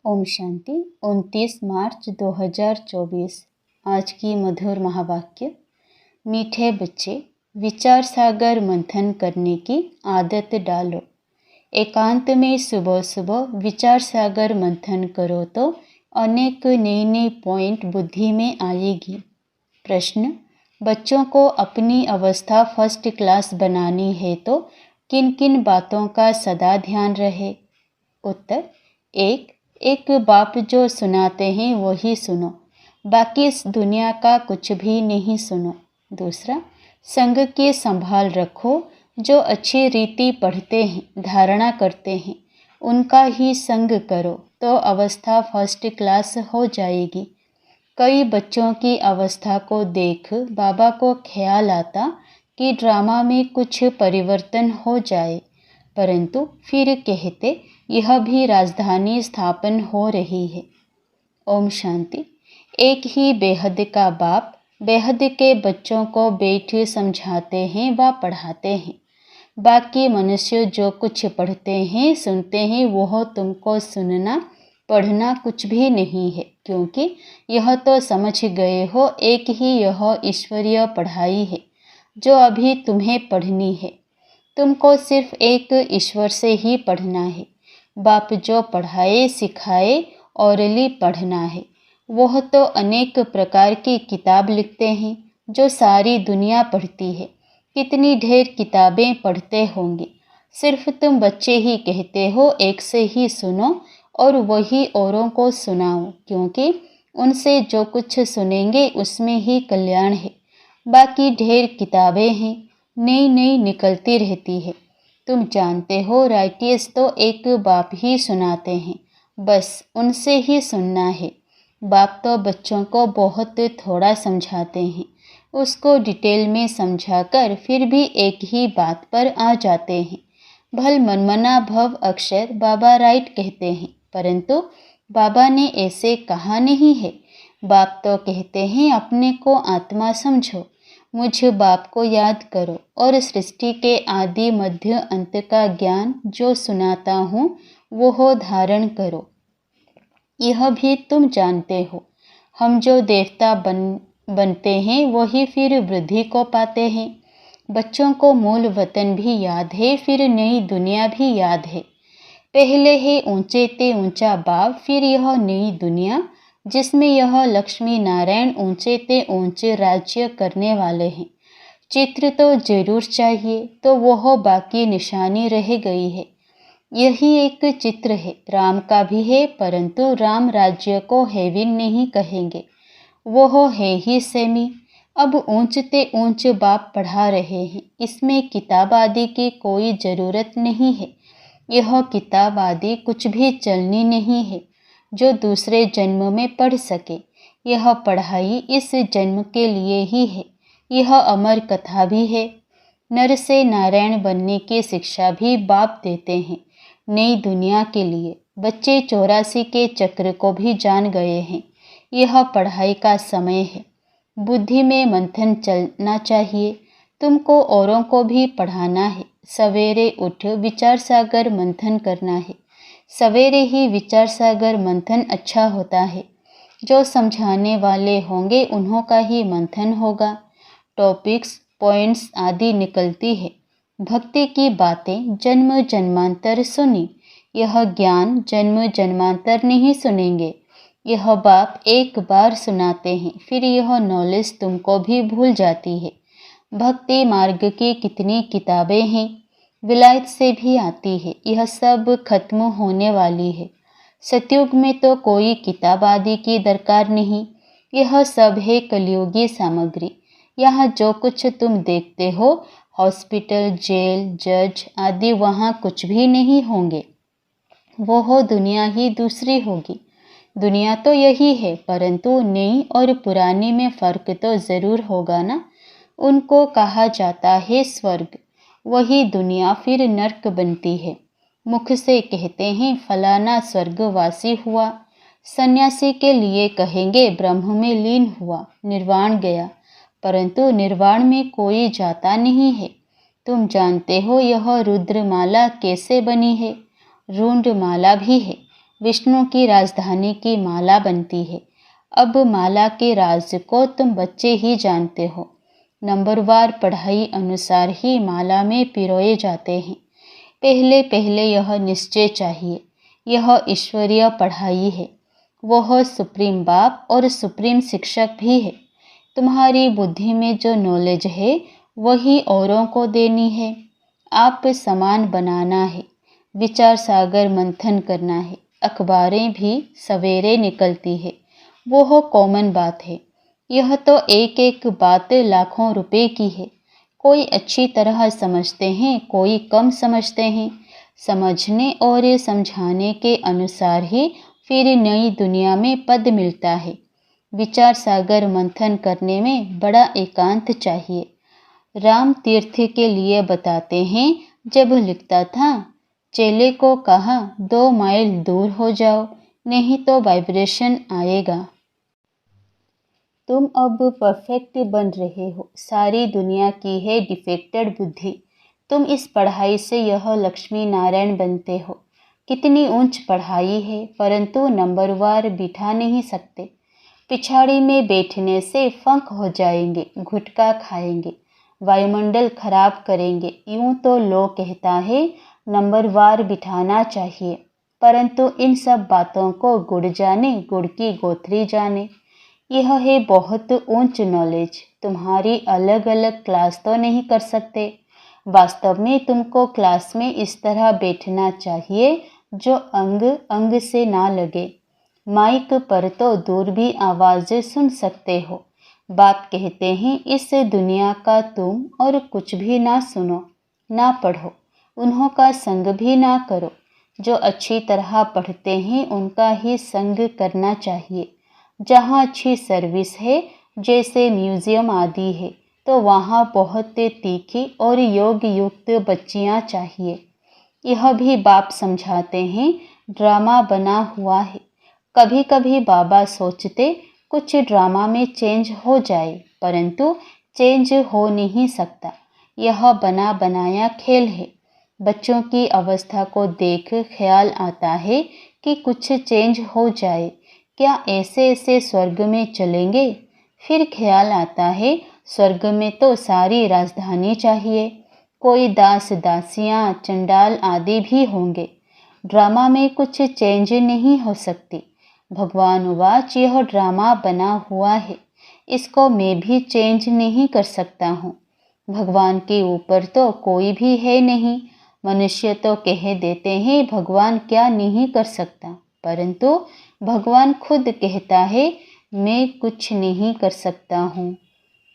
ओम शांति। 29 मार्च 2024। आज की मधुर महावाक्य। मीठे बच्चे, विचार सागर मंथन करने की आदत डालो। एकांत में सुबह सुबह विचार सागर मंथन करो तो अनेक नई नई पॉइंट बुद्धि में आएगी। प्रश्न: बच्चों को अपनी अवस्था फर्स्ट क्लास बनानी है तो किन किन बातों का सदा ध्यान रहे? उत्तर: एक बाप जो सुनाते हैं वही सुनो, बाकी इस दुनिया का कुछ भी नहीं सुनो। दूसरा, संग की संभाल रखो, जो अच्छी रीति पढ़ते हैं, धारणा करते हैं, उनका ही संग करो तो अवस्था फर्स्ट क्लास हो जाएगी। कई बच्चों की अवस्था को देख बाबा को ख्याल आता कि ड्रामा में कुछ परिवर्तन हो जाए, परंतु फिर कहते यह भी राजधानी स्थापन हो रही है। ओम शांति। एक ही बेहद का बाप बेहद के बच्चों को बैठ समझाते हैं व पढ़ाते हैं। बाकी मनुष्य जो कुछ पढ़ते हैं सुनते हैं वह तुमको सुनना पढ़ना कुछ भी नहीं है, क्योंकि यह तो समझ गए हो एक ही यह ईश्वरीय पढ़ाई है जो अभी तुम्हें पढ़नी है। तुमको सिर्फ एक ईश्वर से ही पढ़ना है। बाप जो पढ़ाए सिखाए औरली पढ़ना है। वह तो अनेक प्रकार की किताब लिखते हैं जो सारी दुनिया पढ़ती है। कितनी ढेर किताबें पढ़ते होंगे, सिर्फ तुम बच्चे ही कहते हो एक से ही सुनो और वही औरों को सुनाओ, क्योंकि उनसे जो कुछ सुनेंगे उसमें ही कल्याण है। बाकी ढेर किताबें हैं, नई नई निकलती रहती है। तुम जानते हो राइटियस तो एक बाप ही सुनाते हैं, बस उनसे ही सुनना है। बाप तो बच्चों को बहुत थोड़ा समझाते हैं, उसको डिटेल में समझाकर फिर भी एक ही बात पर आ जाते हैं। भल मनमना भव अक्षर बाबा राइट कहते हैं, परंतु बाबा ने ऐसे कहा नहीं है। बाप तो कहते हैं अपने को आत्मा समझो, मुझ बाप को याद करो और सृष्टि के आदि मध्य अंत का ज्ञान जो सुनाता हूँ वो धारण करो। यह भी तुम जानते हो, हम जो देवता बनते हैं वही फिर वृद्धि को पाते हैं। बच्चों को मूल वतन भी याद है, फिर नई दुनिया भी याद है। पहले है ऊंचे ते ऊंचा बाप, फिर यह नई दुनिया जिसमें यह लक्ष्मी नारायण ऊंचे ते ऊंचे राज्य करने वाले हैं। चित्र तो जरूर चाहिए, तो वह बाकी निशानी रह गई है। यही एक चित्र है, राम का भी है, परंतु राम राज्य को हेविन नहीं कहेंगे, वह है ही सेमी। अब ऊंचते ऊंच बाप पढ़ा रहे हैं, इसमें किताब आदि की कोई ज़रूरत नहीं है। यह किताब आदि कुछ भी चलनी नहीं है जो दूसरे जन्म में पढ़ सके। यह पढ़ाई इस जन्म के लिए ही है। यह अमर कथा भी है। नर से नारायण बनने की शिक्षा भी बाप देते हैं। नई दुनिया के लिए बच्चे 84 के चक्र को भी जान गए हैं। यह पढ़ाई का समय है। बुद्धि में मंथन चलना चाहिए। तुमको औरों को भी पढ़ाना है। सवेरे उठ विचार सागर मंथन करना है। सवेरे ही विचार सागर मंथन अच्छा होता है। जो समझाने वाले होंगे उन्हों का ही मंथन होगा। टॉपिक्स पॉइंट्स आदि निकलती है। भक्ति की बातें जन्म जन्मांतर सुनी। यह ज्ञान जन्म जन्मांतर नहीं सुनेंगे। यह बाप एक बार सुनाते हैं, फिर यह नॉलेज तुमको भी भूल जाती है। भक्ति मार्ग की कितनी किताबें हैं, विलायत से भी आती है। यह सब खत्म होने वाली है। सतयुग में तो कोई किताब आदि की दरकार नहीं। यह सब है कलयुगी सामग्री। यहाँ जो कुछ तुम देखते हो, हॉस्पिटल, जेल, जज आदि, वहाँ कुछ भी नहीं होंगे। वो दुनिया ही दूसरी होगी। दुनिया तो यही है, परंतु नई और पुरानी में फर्क तो ज़रूर होगा ना। उनको कहा जाता है स्वर्ग। वही दुनिया फिर नर्क बनती है। मुख से कहते हैं फलाना स्वर्गवासी हुआ, सन्यासी के लिए कहेंगे ब्रह्म में लीन हुआ, निर्वाण गया, परंतु निर्वाण में कोई जाता नहीं है। तुम जानते हो यह रुद्रमाला कैसे बनी है? रुंड माला भी है। विष्णु की राजधानी की माला बनती है। अब माला के राज को तुम बच्चे ही जानते हो। नंबरवार पढ़ाई अनुसार ही माला में पिरोए जाते हैं। पहले पहले यह निश्चय चाहिए, यह ईश्वरीय पढ़ाई है। वह सुप्रीम बाप और सुप्रीम शिक्षक भी है। तुम्हारी बुद्धि में जो नॉलेज है वही औरों को देनी है। आप समान बनाना है, विचार सागर मंथन करना है। अखबारें भी सवेरे निकलती है, वो कॉमन बात है। यह तो एक एक बात लाखों रुपए की है। कोई अच्छी तरह समझते हैं, कोई कम समझते हैं। समझने और समझाने के अनुसार ही फिर नई दुनिया में पद मिलता है। विचार सागर मंथन करने में बड़ा एकांत चाहिए। राम तीर्थ के लिए बताते हैं, जब लिखता था, चेले को कहा 2 माइल दूर हो जाओ, नहीं तो वाइब्रेशन आएगा। तुम अब परफेक्ट बन रहे हो, सारी दुनिया की है डिफेक्टेड बुद्धि। तुम इस पढ़ाई से यह लक्ष्मी नारायण बनते हो। कितनी ऊंच पढ़ाई है, परंतु नंबरवार बिठा नहीं सकते। पिछाड़ी में बैठने से फंक हो जाएंगे, गुटखा खाएंगे, वायुमंडल खराब करेंगे। यूं तो लोग कहता है नंबरवार बिठाना चाहिए, परंतु इन सब बातों को गुड़ जाने, गुड़ की गोथरी जाने। यह है बहुत ऊंच नॉलेज। तुम्हारी अलग अलग क्लास तो नहीं कर सकते। वास्तव में तुमको क्लास में इस तरह बैठना चाहिए जो अंग अंग से ना लगे। माइक पर तो दूर भी आवाज़ सुन सकते हो। बाप कहते हैं, इस दुनिया का तुम और कुछ भी ना सुनो, ना पढ़ो, उन्हों का संग भी ना करो। जो अच्छी तरह पढ़ते हैं उनका ही संग करना चाहिए। जहाँ अच्छी सर्विस है, जैसे म्यूज़ियम आदि है, तो वहाँ बहुत तीखी और योग युक्त बच्चियाँ चाहिए। यह भी बाप समझाते हैं, ड्रामा बना हुआ है। कभी कभी बाबा सोचते कुछ ड्रामा में चेंज हो जाए, परंतु चेंज हो नहीं सकता। यह बना बनाया खेल है। बच्चों की अवस्था को देख ख्याल आता है कि कुछ चेंज हो जाए, क्या ऐसे ऐसे स्वर्ग में चलेंगे। फिर ख्याल आता है, स्वर्ग में तो सारी राजधानी चाहिए, कोई दास दासियाँ चंडाल आदि भी होंगे। ड्रामा में कुछ चेंज नहीं हो सकती। भगवान वाच, यह ड्रामा बना हुआ है, इसको मैं भी चेंज नहीं कर सकता हूँ। भगवान के ऊपर तो कोई भी है नहीं। मनुष्य तो कह देते हैं भगवान क्या नहीं कर सकता, परंतु भगवान खुद कहता है मैं कुछ नहीं कर सकता हूँ।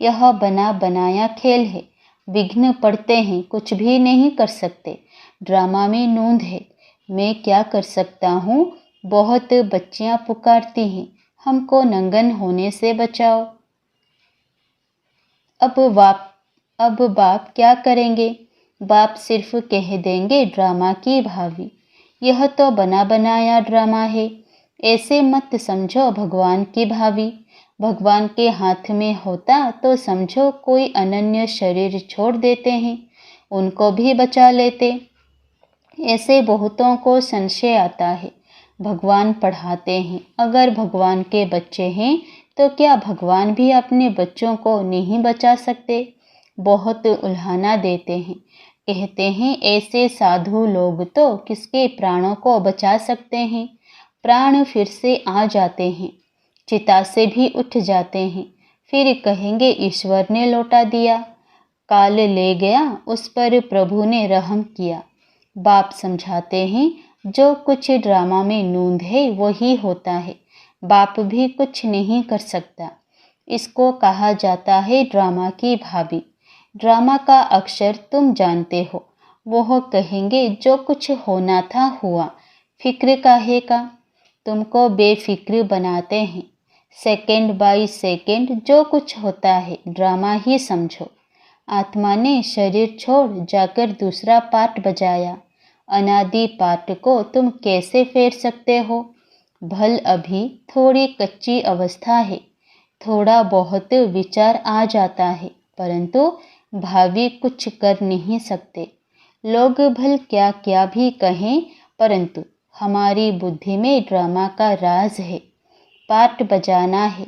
यह बना बनाया खेल है। विघ्न पड़ते हैं, कुछ भी नहीं कर सकते। ड्रामा में नूंद है। मैं क्या कर सकता हूँ। बहुत बच्चियाँ पुकारती हैं, हमको नंगन होने से बचाओ। अब बाप क्या करेंगे। बाप सिर्फ कह देंगे ड्रामा की भावी। यह तो बना बनाया ड्रामा है। ऐसे मत समझो भगवान की भावी। भगवान के हाथ में होता तो समझो कोई अनन्य शरीर छोड़ देते हैं, उनको भी बचा लेते। ऐसे बहुतों को संशय आता है। भगवान पढ़ाते हैं, अगर भगवान के बच्चे हैं तो क्या भगवान भी अपने बच्चों को नहीं बचा सकते। बहुत उल्हाना देते हैं। कहते हैं ऐसे साधु लोग तो किसके प्राणों को बचा सकते हैं। प्राण फिर से आ जाते हैं, चिता से भी उठ जाते हैं। फिर कहेंगे ईश्वर ने लौटा दिया, काल ले गया, उस पर प्रभु ने रहम किया। बाप समझाते हैं जो कुछ ड्रामा में नूंद है वही होता है। बाप भी कुछ नहीं कर सकता। इसको कहा जाता है ड्रामा की भाभी। ड्रामा का अक्षर तुम जानते हो। वो कहेंगे जो कुछ होना था हुआ, फिक्र काहे का। तुमको बेफिक्र बनाते हैं। सेकंड बाय सेकंड जो कुछ होता है ड्रामा ही समझो। आत्मा ने शरीर छोड़ जाकर दूसरा पार्ट बजाया। अनादि पार्ट को तुम कैसे फेर सकते हो। भल अभी थोड़ी कच्ची अवस्था है, थोड़ा बहुत विचार आ जाता है, परंतु भावी कुछ कर नहीं सकते। लोग भल क्या क्या भी कहें, परंतु हमारी बुद्धि में ड्रामा का राज है, पार्ट बजाना है।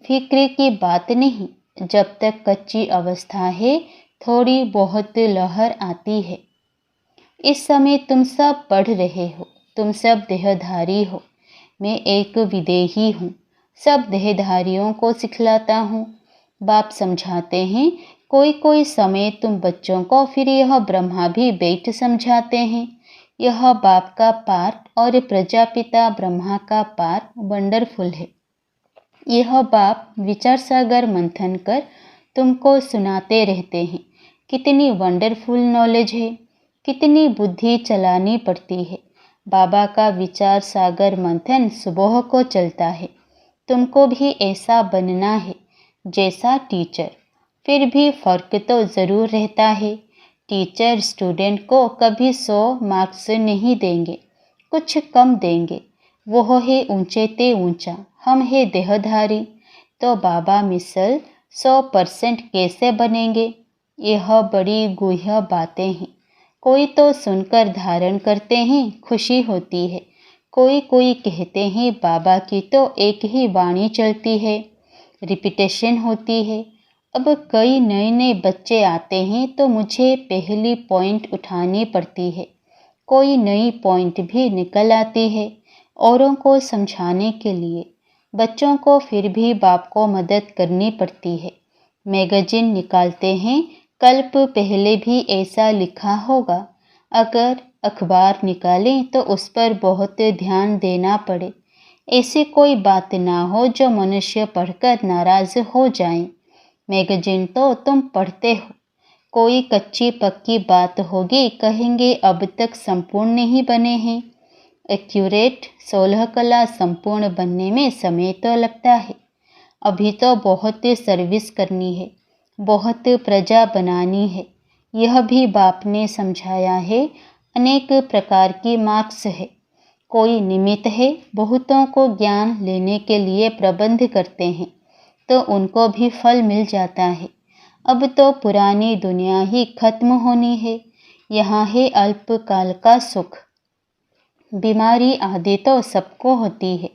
फिक्र की बात नहीं, जब तक कच्ची अवस्था है थोड़ी बहुत लहर आती है। इस समय तुम सब पढ़ रहे हो, तुम सब देहधारी हो, मैं एक विदेही हूँ, सब देहधारियों को सिखलाता हूँ। बाप समझाते हैं, कोई कोई समय तुम बच्चों को, फिर यह ब्रह्मा भी बैठ समझाते हैं। यह बाप का पार्ट और प्रजापिता ब्रह्मा का पार्ट वंडरफुल है। यह बाप विचार सागर मंथन कर तुमको सुनाते रहते हैं। कितनी वंडरफुल नॉलेज है, कितनी बुद्धि चलानी पड़ती है। बाबा का विचार सागर मंथन सुबह को चलता है। तुमको भी ऐसा बनना है जैसा टीचर। फिर भी फर्क तो ज़रूर रहता है। टीचर स्टूडेंट को कभी 100 मार्क्स नहीं देंगे, कुछ कम देंगे। वो है ऊंचे ते ऊंचा, हम है देहधारी। तो बाबा मिसल 100% कैसे बनेंगे? यह बड़ी गुह्य बातें हैं। कोई तो सुनकर धारण करते हैं, खुशी होती है। कोई कोई कहते हैं बाबा की तो एक ही वाणी चलती है, रिपीटेशन होती है। अब कई नए नए बच्चे आते हैं तो मुझे पहली पॉइंट उठानी पड़ती है। कोई नई पॉइंट भी निकल आती है औरों को समझाने के लिए। बच्चों को फिर भी बाप को मदद करनी पड़ती है। मैगजीन निकालते हैं, कल्प पहले भी ऐसा लिखा होगा। अगर अखबार निकालें तो उस पर बहुत ध्यान देना पड़े। ऐसी कोई बात ना हो जो मनुष्य पढ़कर नाराज हो जाएं। मैगजीन तो तुम पढ़ते हो, कोई कच्ची पक्की बात होगी, कहेंगे अब तक संपूर्ण नहीं बने हैं। एक्यूरेट 16 कला संपूर्ण बनने में समय तो लगता है। अभी तो बहुत सर्विस करनी है, बहुत प्रजा बनानी है। यह भी बाप ने समझाया है। अनेक प्रकार की मार्क्स है। कोई निमित्त है, बहुतों को ज्ञान लेने के लिए प्रबंध करते हैं तो उनको भी फल मिल जाता है। अब तो पुरानी दुनिया ही खत्म होनी है। यहाँ है अल्पकाल का सुख। बीमारी आदि तो सबको होती है।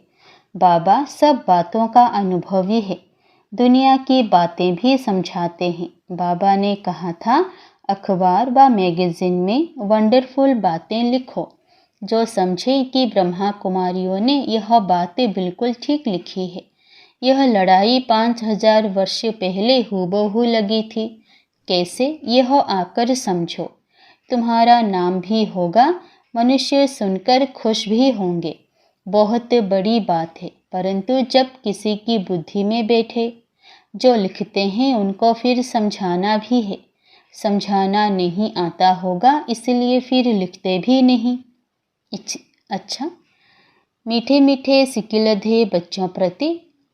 बाबा सब बातों का अनुभवी है, दुनिया की बातें भी समझाते हैं। बाबा ने कहा था, अखबार व मैगजीन में वंडरफुल बातें लिखो। जो समझे कि ब्रह्मा कुमारियों ने यह बातें बिल्कुल ठीक लिखी है। यह लड़ाई 5000 वर्ष पहले हूबहू लगी थी। कैसे, यह आकर समझो। तुम्हारा नाम भी होगा, मनुष्य सुनकर खुश भी होंगे। बहुत बड़ी बात है, परंतु जब किसी की बुद्धि में बैठे, जो लिखते हैं उनको फिर समझाना भी है। समझाना नहीं आता होगा, इसलिए फिर लिखते भी नहीं। अच्छा, मीठे मीठे सिकिलधे बच्चों प्रति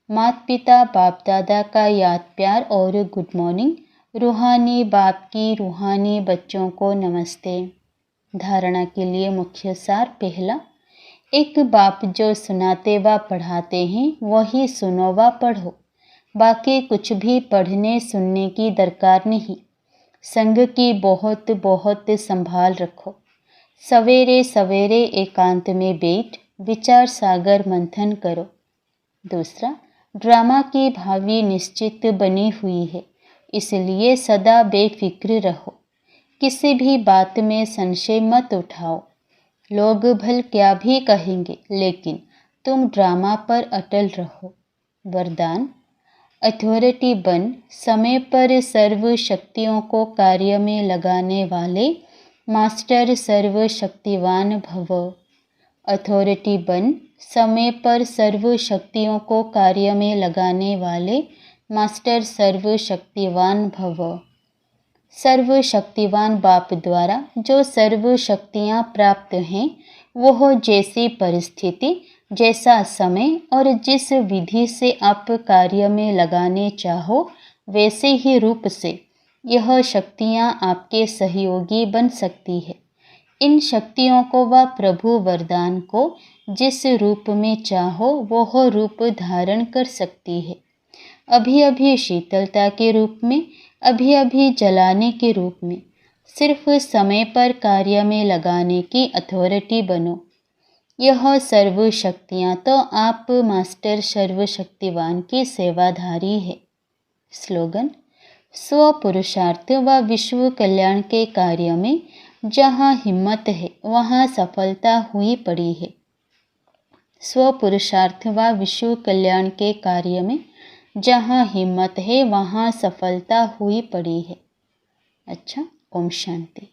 माता पिता बाप दादा का याद प्यार और गुड मॉर्निंग। रूहानी बाप की रूहानी बच्चों को नमस्ते। धारणा के लिए मुख्य सार। पहला, एक बाप जो सुनाते व पढ़ाते हैं वही सुनो व पढ़ो। बाकी कुछ भी पढ़ने सुनने की दरकार नहीं। संग की बहुत बहुत संभाल रखो। सवेरे सवेरे एकांत में बैठ विचार सागर मंथन करो। दूसरा, ड्रामा की भावी निश्चित बनी हुई है, इसलिए सदा बेफिक्र रहो। किसी भी बात में संशय मत उठाओ। लोग भल क्या भी कहेंगे, लेकिन तुम ड्रामा पर अटल रहो। वरदान, अथॉरिटी बन समय पर सर्व शक्तियों को कार्य में लगाने वाले मास्टर सर्वशक्तिवान भव। अथॉरिटी बन समय पर सर्व शक्तियों को कार्य में लगाने वाले मास्टर सर्वशक्तिवान भव। सर्वशक्तिवान बाप द्वारा जो सर्व शक्तियाँ प्राप्त हैं, वह जैसी परिस्थिति, जैसा समय और जिस विधि से आप कार्य में लगाने चाहो, वैसे ही रूप से यह शक्तियाँ आपके सहयोगी बन सकती है। इन शक्तियों को व प्रभु वरदान को जिस रूप में चाहो वह रूप धारण कर सकती है। अभी अभी शीतलता के रूप में, अभी अभी जलाने के रूप में। सिर्फ समय पर कार्य में लगाने की अथॉरिटी बनो। यह सर्वशक्तियाँ तो आप मास्टर सर्वशक्तिवान की सेवाधारी है। स्लोगन: स्व पुरुषार्थ व विश्व कल्याण के कार्य में जहाँ हिम्मत है वहाँ सफलता हुई पड़ी है। स्व पुरुषार्थ व विश्व कल्याण के कार्य में जहाँ हिम्मत है वहाँ सफलता हुई पड़ी है। अच्छा, ओम शांति।